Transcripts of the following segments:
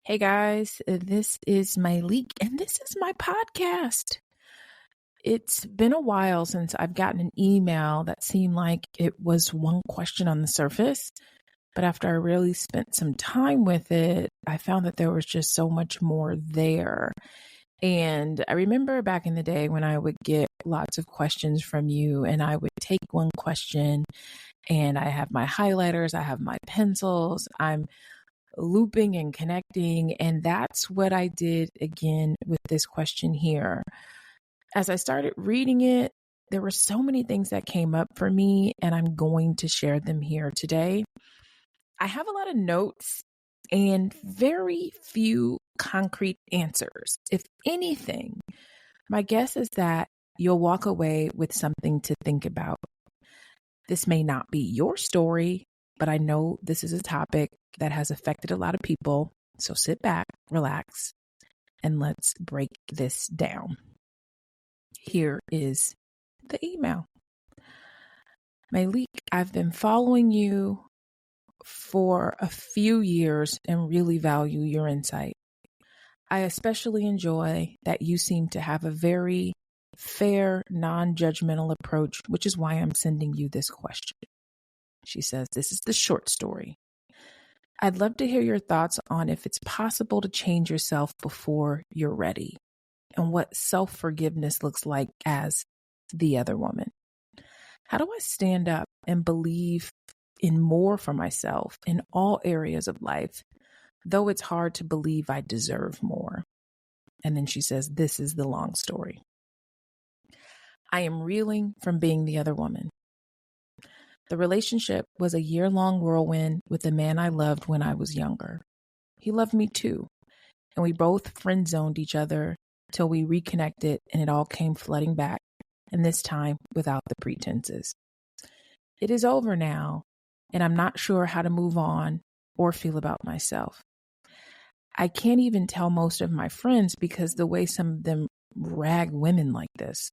Hey guys, this is Myleik and this is my podcast. It's been a while since I've gotten an email that seemed like it was one question on the surface, but after I really spent some time with it, I found that there was just so much more there. And I remember back in the day when I would get lots of questions from you, and I would take one question and I have my highlighters, I have my pencils, I'm looping and connecting. And that's what I did again with this question here. As I started reading it, there were so many things that came up for me, and I'm going to share them here today. I have a lot of notes and very few concrete answers. If anything, my guess is that you'll walk away with something to think about. This may not be your story, but I know this is a topic that has affected a lot of people. So sit back, relax, and let's break this down. Here is the email. Myleik, I've been following you for a few years and really value your insight. I especially enjoy that you seem to have a very fair, non-judgmental approach, which is why I'm sending you this question. She says, this is the short story. I'd love to hear your thoughts on if it's possible to change yourself before you're ready and what self-forgiveness looks like as the other woman. How do I stand up and believe in more for myself in all areas of life, though it's hard to believe I deserve more? And then she says, this is the long story. I am reeling from being the other woman. The relationship was a year-long whirlwind with the man I loved when I was younger. He loved me too, and we both friend-zoned each other till we reconnected and it all came flooding back, and this time without the pretenses. It is over now, and I'm not sure how to move on or feel about myself. I can't even tell most of my friends because the way some of them rag women like this.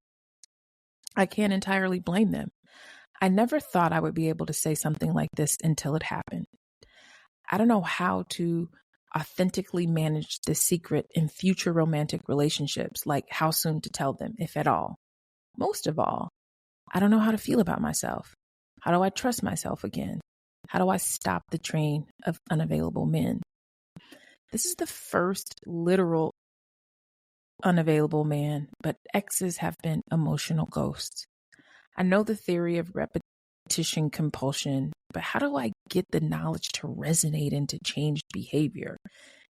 I can't entirely blame them. I never thought I would be able to say something like this until it happened. I don't know how to authentically manage the secret in future romantic relationships, like how soon to tell them, if at all. Most of all, I don't know how to feel about myself. How do I trust myself again? How do I stop the train of unavailable men? This is the first literal unavailable man, but exes have been emotional ghosts. I know the theory of repetition compulsion, but how do I get the knowledge to resonate into changed behavior?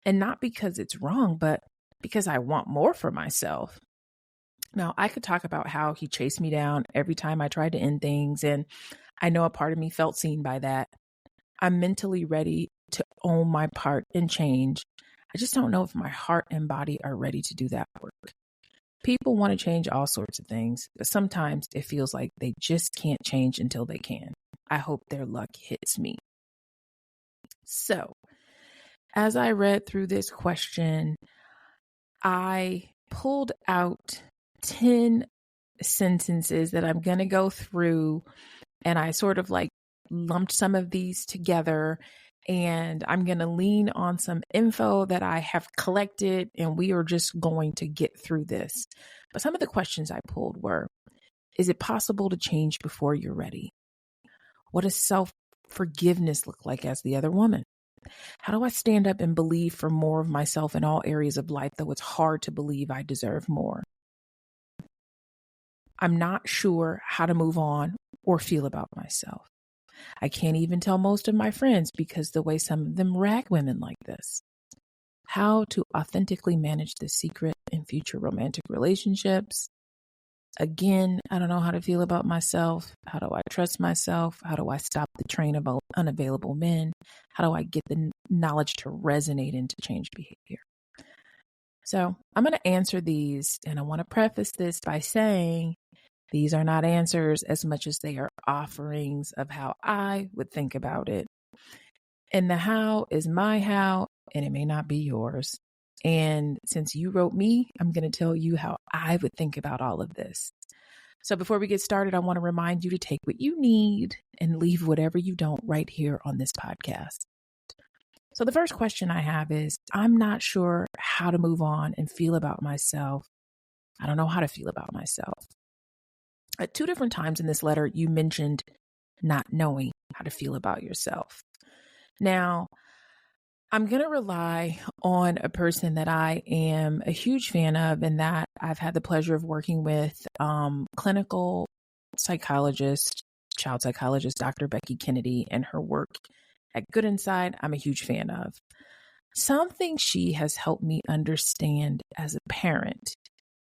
And not because it's wrong, but because I want more for myself. Now, I could talk about how he chased me down every time I tried to end things, and I know a part of me felt seen by that. I'm mentally ready to own my part and change. I just don't know if my heart and body are ready to do that work. People want to change all sorts of things, but sometimes it feels like they just can't change until they can. I hope their luck hits me. So, as I read through this question, I pulled out 10 sentences that I'm going to go through, and I sort of like lumped some of these together, and I'm going to lean on some info that I have collected, and we are just going to get through this. But some of the questions I pulled were, is it possible to change before you're ready? What does self-forgiveness look like as the other woman? How do I stand up and believe for more of myself in all areas of life, though it's hard to believe I deserve more? I'm not sure how to move on or feel about myself. I can't even tell most of my friends because the way some of them rag women like this. How to authentically manage the secret in future romantic relationships. Again, I don't know how to feel about myself. How do I trust myself? How do I stop the train of unavailable men? How do I get the knowledge to resonate into change behavior? So I'm going to answer these, and I want to preface this by saying these are not answers as much as they are offerings of how I would think about it. And the how is my how, and it may not be yours. And since you wrote me, I'm going to tell you how I would think about all of this. So before we get started, I want to remind you to take what you need and leave whatever you don't right here on this podcast. So the first question I have is, I'm not sure how to move on and feel about myself. I don't know how to feel about myself. At two different times in this letter, you mentioned not knowing how to feel about yourself. Now, I'm going to rely on a person that I am a huge fan of and that I've had the pleasure of working with, clinical psychologist, child psychologist, Dr. Becky Kennedy, and her work at Good Inside, I'm a huge fan of. Something she has helped me understand as a parent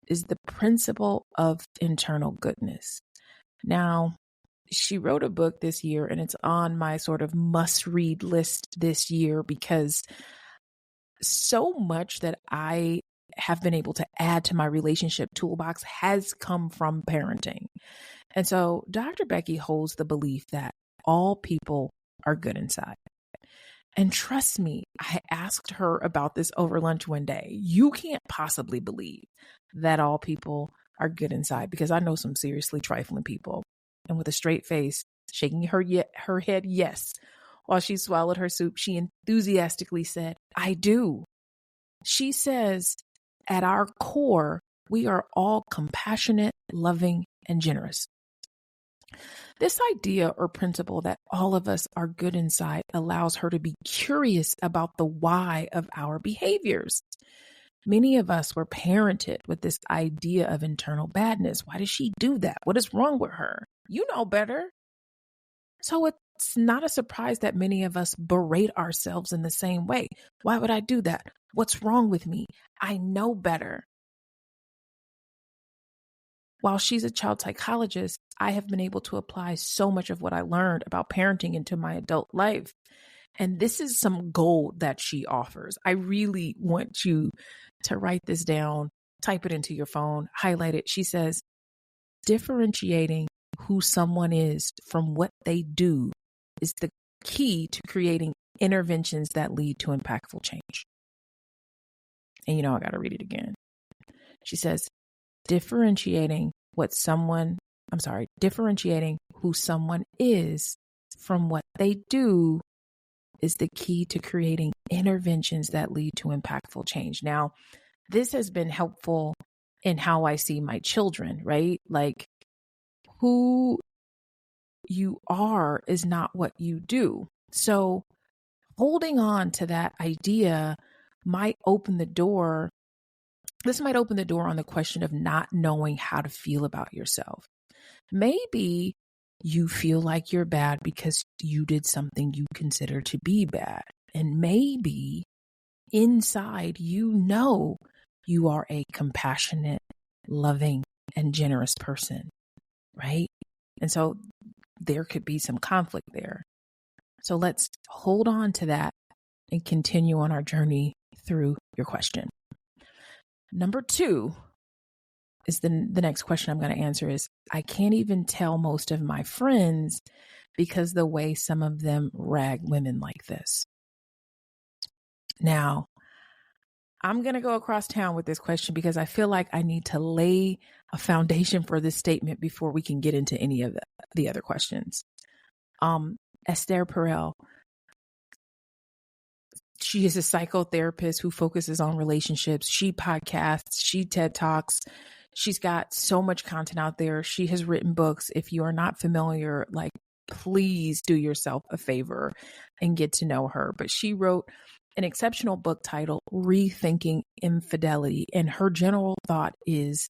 is the principle of internal goodness. Now, she wrote a book this year and it's on my sort of must read list this year because so much that I have been able to add to my relationship toolbox has come from parenting. And so Dr. Becky holds the belief that all people are good inside. And trust me, I asked her about this over lunch one day. You can't possibly believe that all people are good inside, because I know some seriously trifling people. And with a straight face, shaking her head yes, while she swallowed her soup, she enthusiastically said, I do. She says, at our core, we are all compassionate, loving, and generous. This idea or principle that all of us are good inside allows her to be curious about the why of our behaviors. Many of us were parented with this idea of internal badness. Why does she do that? What is wrong with her? You know better. So it's not a surprise that many of us berate ourselves in the same way. Why would I do that? What's wrong with me? I know better. While she's a child psychologist, I have been able to apply so much of what I learned about parenting into my adult life. And this is some gold that she offers. I really want you to write this down, type it into your phone, highlight it. She says, differentiating who someone is from what they do is the key to creating interventions that lead to impactful change. And I got to read it again. She says, differentiating who someone is from what they do is the key to creating interventions that lead to impactful change. Now, this has been helpful in how I see my children, right? Like, who you are is not what you do. So holding on to that idea might open the door. This might open the door on the question of not knowing how to feel about yourself. Maybe you feel like you're bad because you did something you consider to be bad. And maybe inside, you are a compassionate, loving, and generous person, right? And so there could be some conflict there. So let's hold on to that and continue on our journey through your question. Number 2 is the next question I'm going to answer is, I can't even tell most of my friends because the way some of them rag women like this. Now, I'm going to go across town with this question because I feel like I need to lay a foundation for this statement before we can get into any of the other questions. Esther Perel, she is a psychotherapist who focuses on relationships. She podcasts, she TED Talks. She's got so much content out there. She has written books. If you are not familiar, please do yourself a favor and get to know her. But she wrote an exceptional book titled Rethinking Infidelity. And her general thought is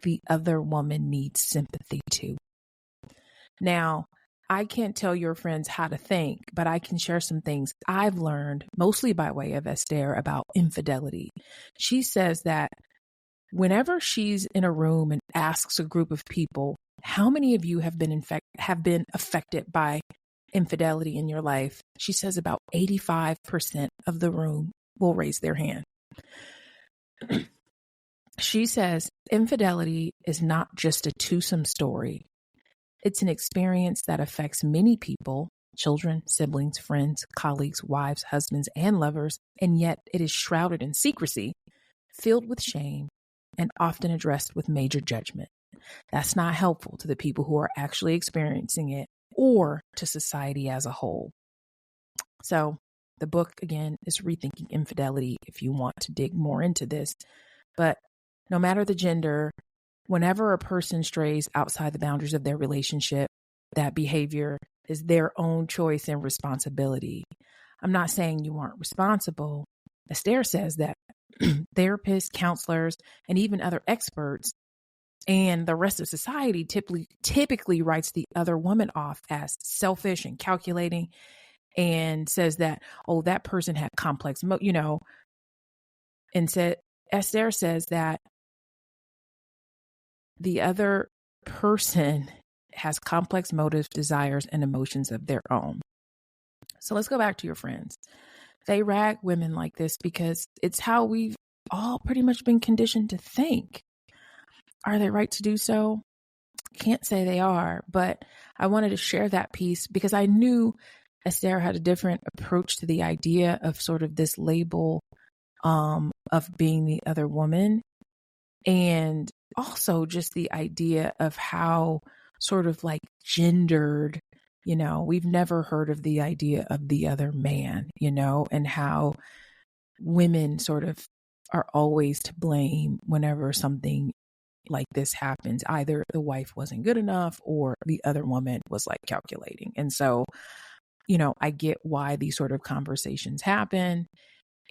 the other woman needs sympathy too. Now, I can't tell your friends how to think, but I can share some things I've learned, mostly by way of Esther, about infidelity. She says that whenever she's in a room and asks a group of people, how many of you have been affected by infidelity in your life? She says about 85% of the room will raise their hand. She says infidelity is not just a twosome story. It's an experience that affects many people, children, siblings, friends, colleagues, wives, husbands, and lovers, and yet it is shrouded in secrecy, filled with shame, and often addressed with major judgment. That's not helpful to the people who are actually experiencing it or to society as a whole. So The book, again, is Rethinking Infidelity if you want to dig more into this. But no matter the gender, whenever a person strays outside the boundaries of their relationship, that behavior is their own choice and responsibility. I'm not saying you aren't responsible. Esther says that therapists, counselors, and even other experts and the rest of society typically writes the other woman off as selfish and calculating, and says that, oh, that person had complex, and Esther says that the other person has complex motives, desires, and emotions of their own. So let's go back to your friends. They rag women like this because it's how we've all pretty much been conditioned to think. Are they right to do so? Can't say they are, but I wanted to share that piece because I knew Esther had a different approach to the idea of sort of this label of being the other woman, and also just the idea of how sort of like gendered, we've never heard of the idea of the other man, and how women sort of are always to blame whenever something like this happens. Either the wife wasn't good enough or the other woman was like calculating. And so, I get why these sort of conversations happen.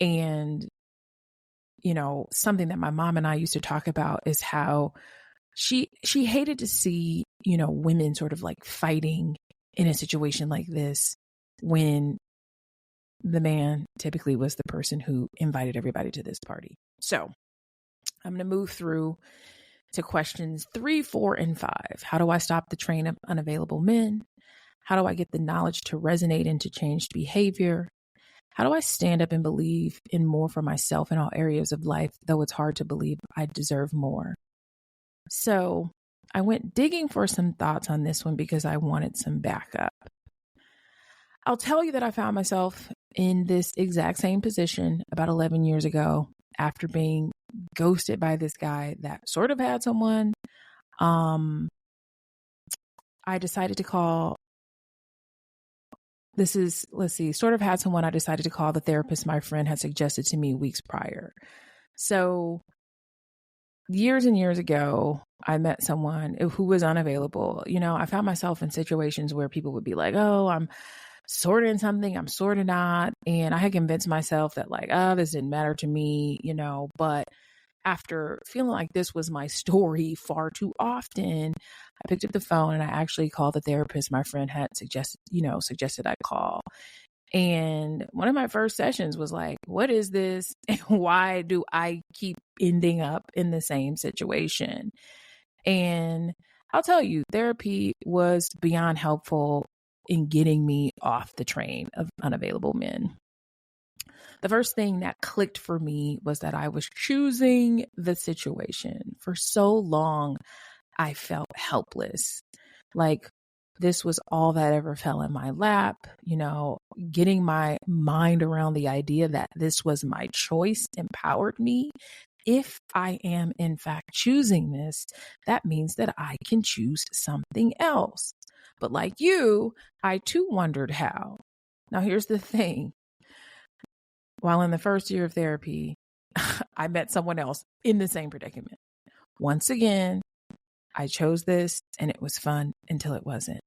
And, something that my mom and I used to talk about is how she hated to see, women sort of like fighting in a situation like this when the man typically was the person who invited everybody to this party. So I'm going to move through to questions 3, 4, and 5. How do I stop the train of unavailable men? How do I get the knowledge to resonate into changed behavior? How do I stand up and believe in more for myself in all areas of life, though it's hard to believe I deserve more? So I went digging for some thoughts on this one because I wanted some backup. I'll tell you that I found myself in this exact same position about 11 years ago after being ghosted by this guy that sort of had someone. I decided to call. Sort of had someone I decided to call the therapist my friend had suggested to me weeks prior. So years and years ago, I met someone who was unavailable. I found myself in situations where people would be like, oh, I'm sort of in something, I'm sort of not. And I had convinced myself that like, oh, this didn't matter to me, but after feeling like this was my story far too often, I picked up the phone and I actually called the therapist my friend had suggested I call. And one of my first sessions was like, what is this? And why do I keep ending up in the same situation? And I'll tell you, therapy was beyond helpful in getting me off the train of unavailable men. The first thing that clicked for me was that I was choosing the situation. For so long, I felt helpless. Like this was all that ever fell in my lap, getting my mind around the idea that this was my choice empowered me. If I am in fact choosing this, that means that I can choose something else. But like you, I too wondered how. Now here's the thing. While in the first year of therapy, I met someone else in the same predicament. Once again, I chose this and it was fun until it wasn't.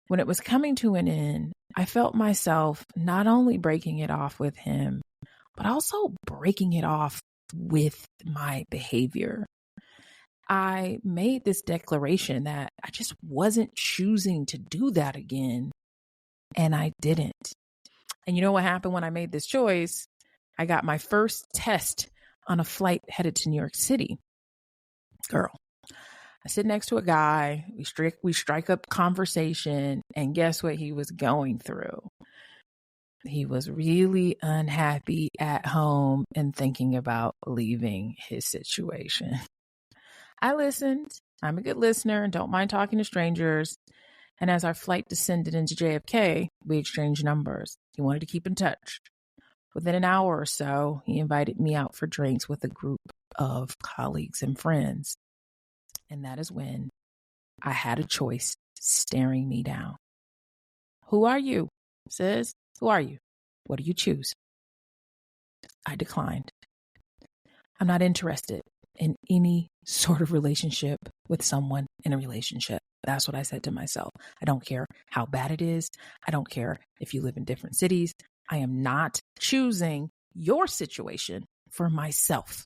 When it was coming to an end, I felt myself not only breaking it off with him, but also breaking it off with my behavior. I made this declaration that I just wasn't choosing to do that again, and I didn't. And you know what happened when I made this choice? I got my first test on a flight headed to New York City. Girl, I sit next to a guy, we strike up conversation, and guess what he was going through? He was really unhappy at home and thinking about leaving his situation. I listened. I'm a good listener and don't mind talking to strangers. And as our flight descended into JFK, we exchanged numbers. He wanted to keep in touch. Within an hour or so, he invited me out for drinks with a group of colleagues and friends. And that is when I had a choice staring me down. Who are you, sis? Who are you? What do you choose? I declined. I'm not interested in any sort of relationship with someone in a relationship. That's what I said to myself. I don't care how bad it is. I don't care if you live in different cities. I am not choosing your situation for myself.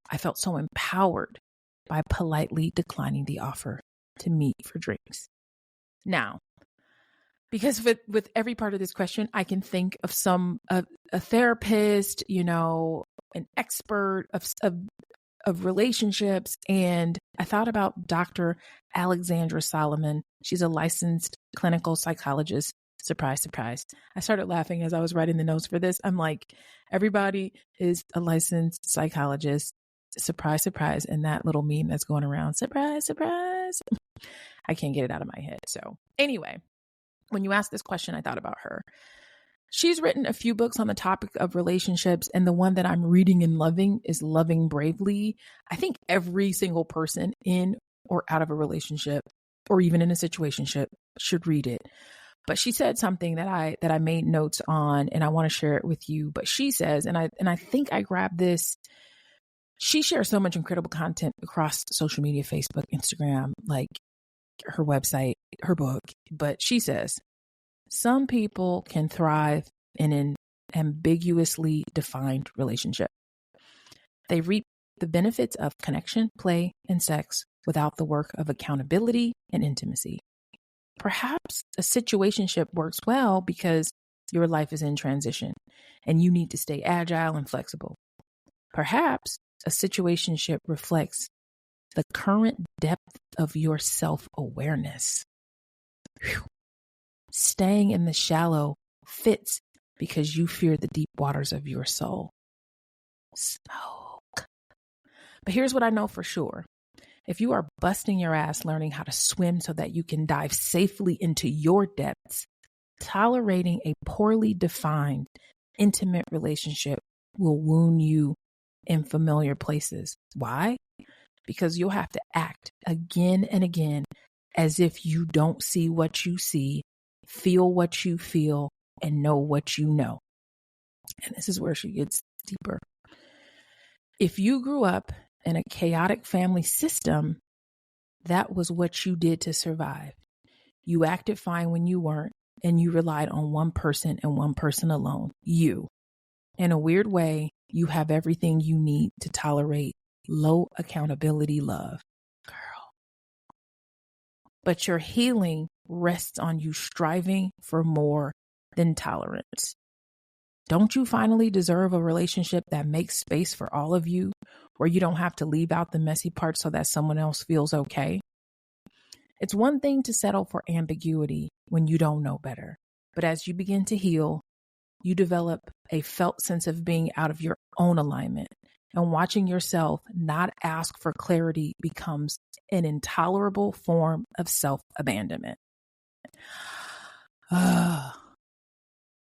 I felt so empowered by politely declining the offer to meet for drinks. Now, because with every part of this question, I can think of a therapist, an expert of relationships. And I thought about Dr. Alexandra Solomon. She's a licensed clinical psychologist. Surprise, surprise. I started laughing as I was writing the notes for this. I'm like, everybody is a licensed psychologist. Surprise, surprise. And that little meme that's going around, surprise, surprise. I can't get it out of my head. So anyway, when you asked this question, I thought about her. She's written a few books on the topic of relationships, and the one that I'm reading and loving is Loving Bravely. I think every single person in or out of a relationship, or even in a situationship, should read it. But she said something that I made notes on, and I want to share it with you. But she says, and I think I grabbed this. She shares so much incredible content across social media, Facebook, Instagram, like her website, her book. But she says, some people can thrive in an ambiguously defined relationship. They reap the benefits of connection, play, and sex without the work of accountability and intimacy. Perhaps a situationship works well because your life is in transition and you need to stay agile and flexible. Perhaps a situationship reflects the current depth of your self-awareness. Whew. Staying in the shallow fits because you fear the deep waters of your soul. Smoke. But here's what I know for sure. If you are busting your ass learning how to swim so that you can dive safely into your depths, tolerating a poorly defined, intimate relationship will wound you in familiar places. Why? Because you'll have to act again and again as if you don't see what you see, feel what you feel, and know what you know. And this is where she gets deeper. If you grew up in a chaotic family system, that was what you did to survive. You acted fine when you weren't, and you relied on one person and one person alone, you. In a weird way, you have everything you need to tolerate low accountability love. Girl. But your healing rests on you striving for more than tolerance. Don't you finally deserve a relationship that makes space for all of you, where you don't have to leave out the messy parts so that someone else feels okay? It's one thing to settle for ambiguity when you don't know better, but as you begin to heal, you develop a felt sense of being out of your own alignment, and watching yourself not ask for clarity becomes an intolerable form of self-abandonment.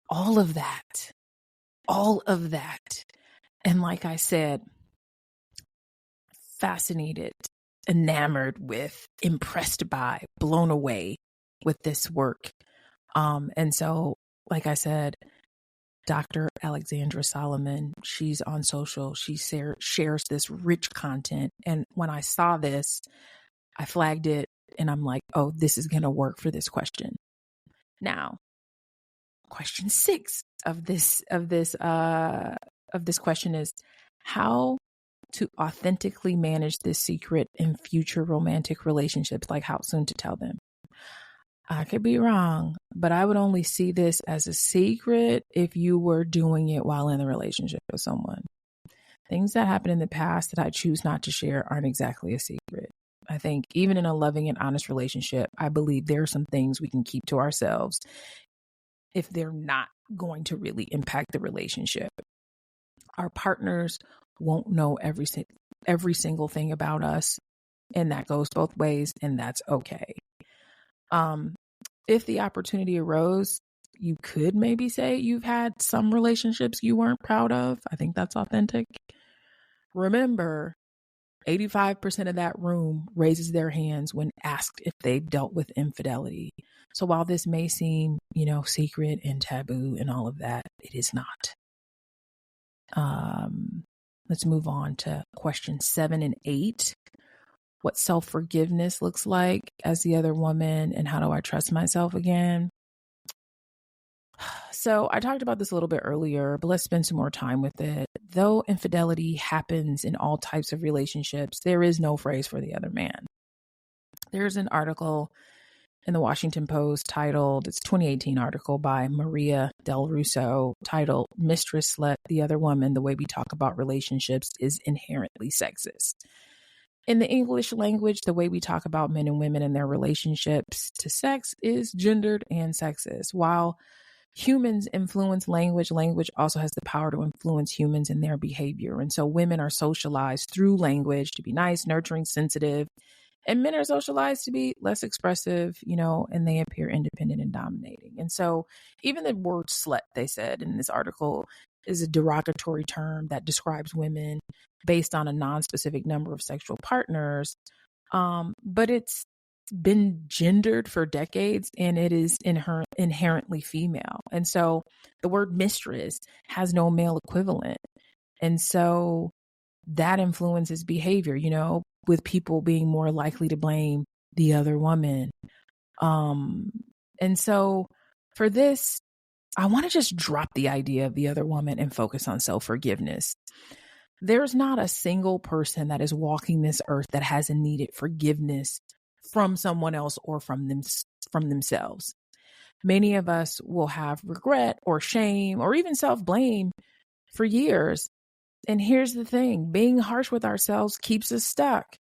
All of that. And like I said, fascinated, enamored with, impressed by, blown away with this work. And so, like I said, Dr. Alexandra Solomon, she's on social. She shares this rich content. And when I saw this, I flagged it and I'm like, oh, this is going to work for this question. Now, question 6 of this question is how to authentically manage this secret in future romantic relationships, like how soon to tell them. I could be wrong, but I would only see this as a secret if you were doing it while in the relationship with someone. Things that happened in the past that I choose not to share aren't exactly a secret. I think even in a loving and honest relationship, I believe there are some things we can keep to ourselves if they're not going to really impact the relationship. Our partners won't know every single thing about us, and that goes both ways, and that's okay. If the opportunity arose, you could maybe say you've had some relationships you weren't proud of. I think that's authentic. Remember, 85% of that room raises their hands when asked if they've dealt with infidelity. So while this may seem, secret and taboo and all of that, it is not. Let's move on to question 7 and 8. What self-forgiveness looks like as the other woman, and how do I trust myself again? So I talked about this a little bit earlier, but let's spend some more time with it. Though infidelity happens in all types of relationships, there is no phrase for the other man. There's an article in the Washington Post titled, it's a 2018 article by Maria Del Russo titled, "Mistress Let the Other Woman, the Way We Talk About Relationships is Inherently Sexist." In the English language, the way we talk about men and women and their relationships to sex is gendered and sexist. While humans influence language, language also has the power to influence humans in their behavior. And so women are socialized through language to be nice, nurturing, sensitive, and men are socialized to be less expressive, and they appear independent and dominating. And so even the word slut, they said in this article, is a derogatory term that describes women based on a non-specific number of sexual partners. But it's been gendered for decades, and it is inherently female. And so the word mistress has no male equivalent. And so that influences behavior, with people being more likely to blame the other woman. And so for this, I want to just drop the idea of the other woman and focus on self-forgiveness. There's not a single person that is walking this earth that hasn't needed forgiveness from someone else or from themselves. Many of us will have regret or shame or even self-blame for years. And here's the thing, being harsh with ourselves keeps us stuck.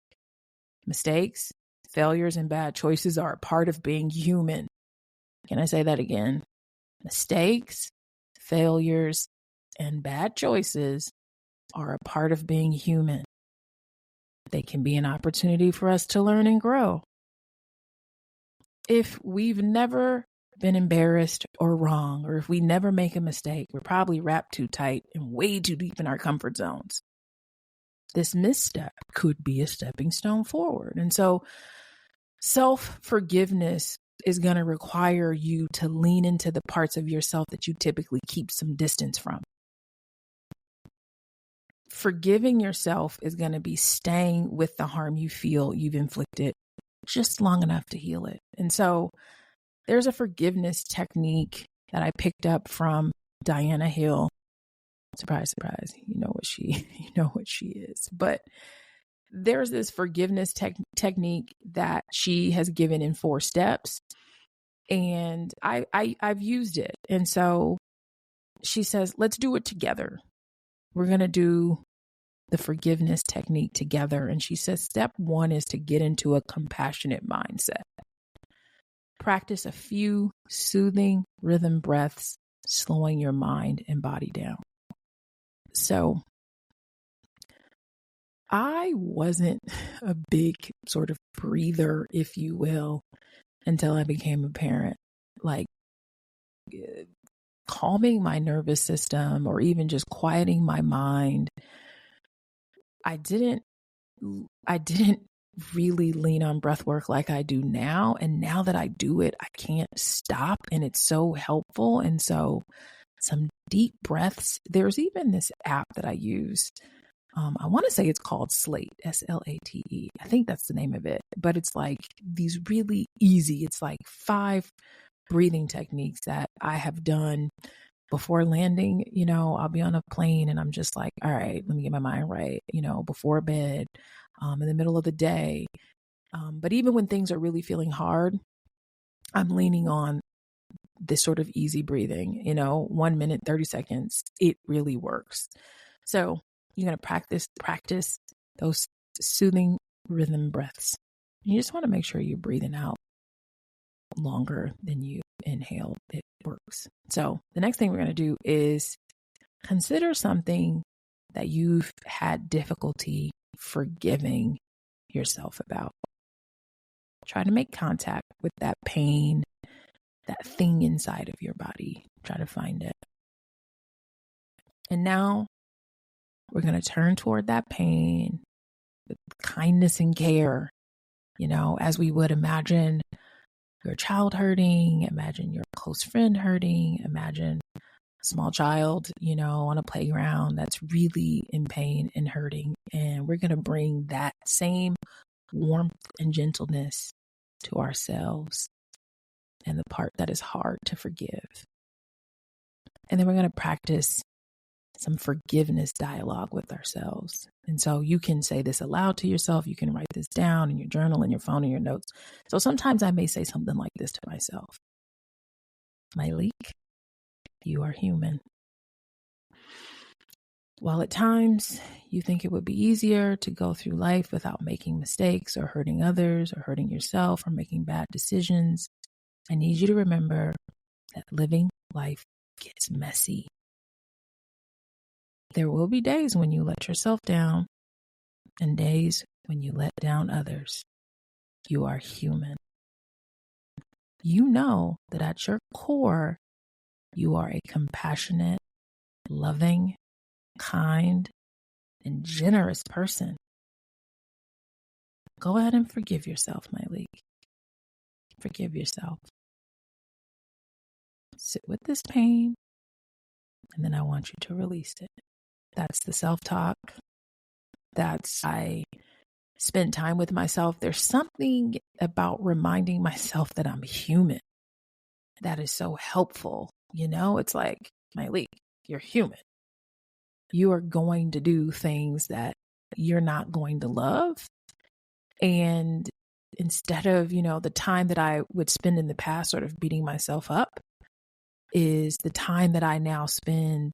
Mistakes, failures, and bad choices are a part of being human. Can I say that again? Mistakes, failures, and bad choices are a part of being human. They can be an opportunity for us to learn and grow. If we've never been embarrassed or wrong, or if we never make a mistake, we're probably wrapped too tight and way too deep in our comfort zones. This misstep could be a stepping stone forward. And so self-forgiveness is going to require you to lean into the parts of yourself that you typically keep some distance from. Forgiving yourself is going to be staying with the harm you feel you've inflicted just long enough to heal it. And so there's a forgiveness technique that I picked up from Diana Hill. Surprise, surprise. You know what she is. But there's this forgiveness technique that she has given in 4 steps. And I've used it. And so she says, let's do it together. We're going to do the forgiveness technique together. And she says, step 1 is to get into a compassionate mindset. Practice a few soothing rhythm breaths, slowing your mind and body down. So I wasn't a big sort of breather, if you will, until I became a parent. Like calming my nervous system or even just quieting my mind. I didn't really lean on breath work like I do now. And now that I do it, I can't stop, and it's so helpful. And so some deep breaths. There's even this app that I use. I want to say it's called Slate, Slate. I think that's the name of it, but it's like these really easy, it's like 5 breathing techniques that I have done before landing. I'll be on a plane and I'm just like, all right, let me get my mind right, before bed, in the middle of the day. But even when things are really feeling hard, I'm leaning on this sort of easy breathing, 1 minute, 30 seconds. It really works. So you're going to practice those soothing rhythm breaths. You just want to make sure you're breathing out longer than you inhale. It works. So the next thing we're going to do is consider something that you've had difficulty forgiving yourself about. Try to make contact with that pain, that thing inside of your body. Try to find it. And now we're going to turn toward that pain with kindness and care, as we would imagine your child hurting, imagine your close friend hurting, imagine a small child, on a playground that's really in pain and hurting. And we're going to bring that same warmth and gentleness to ourselves and the part that is hard to forgive. And then we're going to practice some forgiveness dialogue with ourselves. And so you can say this aloud to yourself. You can write this down in your journal, in your phone, in your notes. So sometimes I may say something like this to myself. Myleik, you are human. While at times you think it would be easier to go through life without making mistakes or hurting others or hurting yourself or making bad decisions, I need you to remember that living life gets messy. There will be days when you let yourself down and days when you let down others. You are human. You know that at your core, you are a compassionate, loving, kind, and generous person. Go ahead and forgive yourself, Myleik. Forgive yourself. Sit with this pain, and then I want you to release it. That's the self-talk. I spend time with myself. There's something about reminding myself that I'm human that is so helpful. It's like, Myleik, you're human. You are going to do things that you're not going to love. And instead of, the time that I would spend in the past sort of beating myself up is the time that I now spend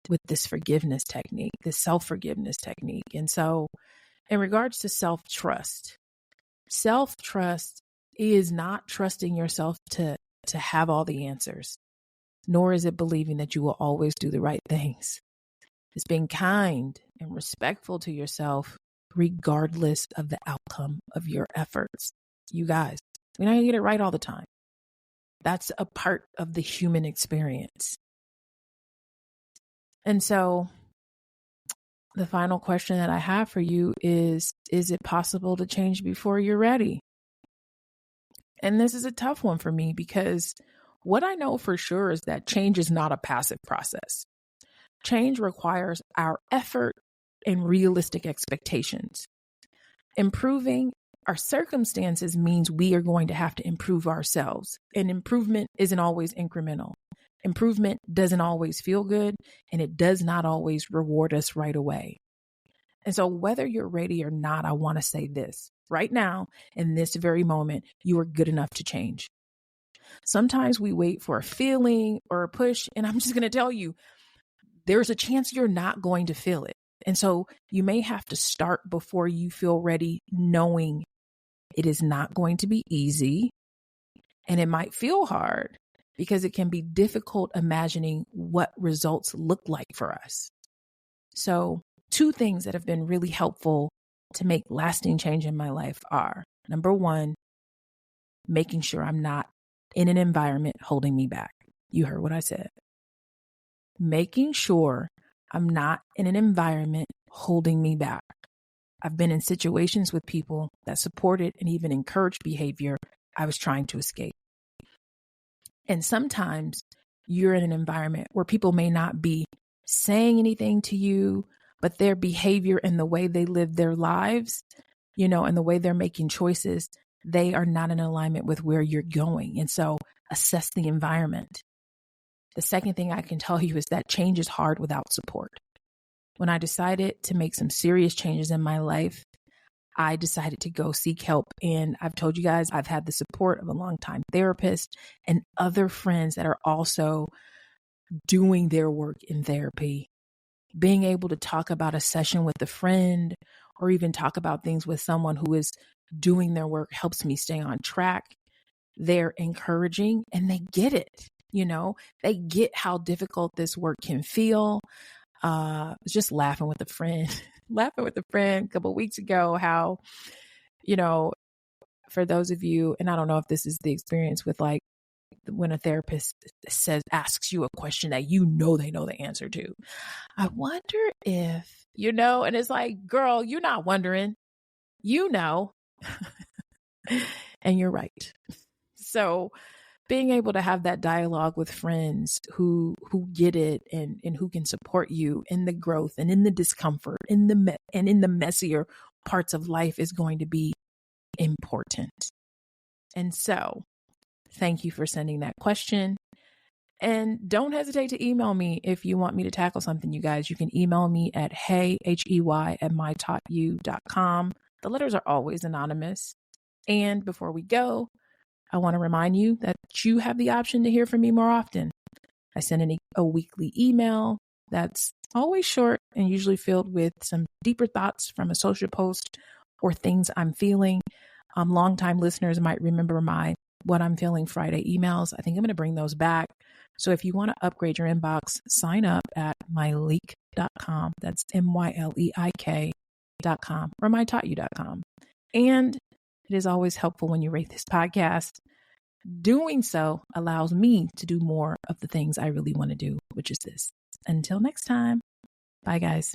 with this forgiveness technique, this self-forgiveness technique. And so in regards to self-trust is not trusting yourself to have all the answers, nor is it believing that you will always do the right things. It's being kind and respectful to yourself, regardless of the outcome of your efforts. You guys, we're not going to get it right all the time. That's a part of the human experience. And so the final question that I have for you is it possible to change before you're ready? And this is a tough one for me because what I know for sure is that change is not a passive process. Change requires our effort and realistic expectations. Improving our circumstances means we are going to have to improve ourselves. And improvement isn't always incremental. Improvement doesn't always feel good, and it does not always reward us right away. And so whether you're ready or not, I want to say this. Right now, in this very moment, you are good enough to change. Sometimes we wait for a feeling or a push, and I'm just going to tell you, there's a chance you're not going to feel it. And so you may have to start before you feel ready, knowing it is not going to be easy, and it might feel hard because it can be difficult imagining what results look like for us. So 2 things that have been really helpful to make lasting change in my life are, number 1, making sure I'm not in an environment holding me back. You heard what I said. Making sure I'm not in an environment holding me back. I've been in situations with people that supported and even encouraged behavior I was trying to escape. And sometimes you're in an environment where people may not be saying anything to you, but their behavior and the way they live their lives, and the way they're making choices, they are not in alignment with where you're going. And so assess the environment. The second thing I can tell you is that change is hard without support. When I decided to make some serious changes in my life, I decided to go seek help. And I've told you guys, I've had the support of a longtime therapist and other friends that are also doing their work in therapy. Being able to talk about a session with a friend or even talk about things with someone who is doing their work helps me stay on track. They're encouraging and they get it. They get how difficult this work can feel. I was just laughing with a friend a couple of weeks ago, how, for those of you, and I don't know if this is the experience with like when a therapist asks you a question that they know the answer to. I wonder if, and it's like, girl, you're not wondering. you know, and you're right. So being able to have that dialogue with friends who get it and who can support you in the growth and in the discomfort, and in the messier parts of life is going to be important. And so thank you for sending that question. And don't hesitate to email me if you want me to tackle something, you guys. You can email me at hey@mytaughtyou.com. The letters are always anonymous. And before we go, I want to remind you that you have the option to hear from me more often. I send a weekly email that's always short and usually filled with some deeper thoughts from a social post or things I'm feeling. Longtime listeners might remember my What I'm Feeling Friday emails. I think I'm going to bring those back. So if you want to upgrade your inbox, sign up at myleik.com. That's myleik.com or mytaughtyou.com. And it is always helpful when you rate this podcast. Doing so allows me to do more of the things I really want to do, which is this. Until next time, bye guys.